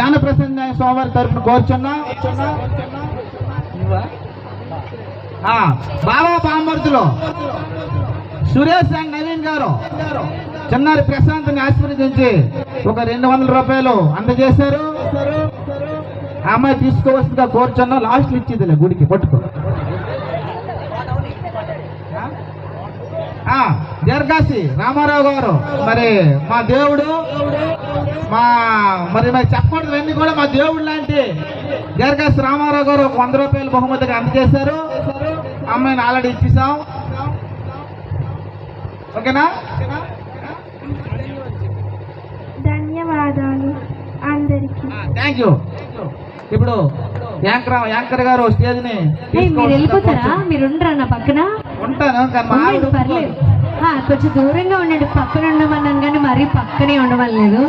జ్ఞాన ప్రసన్న స్వామి తరపున కోరుచున్నా. బాబా బామ్మర్తులు సురేష్ అండ్ నవీన్ గారు చిన్నారి ప్రశాంత్ని ఆశీర్వదించి ఒక 200 రూపాయలు అందజేశారు. ఆ అమ్మాయి తీసుకోవాల్సిందిగా కోరుచున్నా. లాస్ట్ ఇచ్చేదిలే గుడికి పట్టుకో. దీర్ఘాసి రామారావు గారు మరి మా దేవుడు మరి చెప్పకూడదు ఇవన్నీ కూడా మా దేవుడు లాంటి దీర్ఘాసి రామారావు గారు 100 రూపాయలు బహుమతిగా అందజేశారు. అమ్మాయిని ఆల్రెడీ ఇచ్చేసాం. ఓకేనా? ధన్యవాదాలు అందరికీ. Thank you. ఇప్పుడు యాంకర్ గారు స్టేజ్ని మీరు వెళ్ళిపోతారా? మీరు ఉండరా నా పక్కన? ఉంటాను కానీ మా ఆవిడ పర్లేదు, కొంచెం దూరంగా ఉండండి. పక్కన ఉండమన్నాను కానీ మరీ పక్కనే ఉండమని లేదు.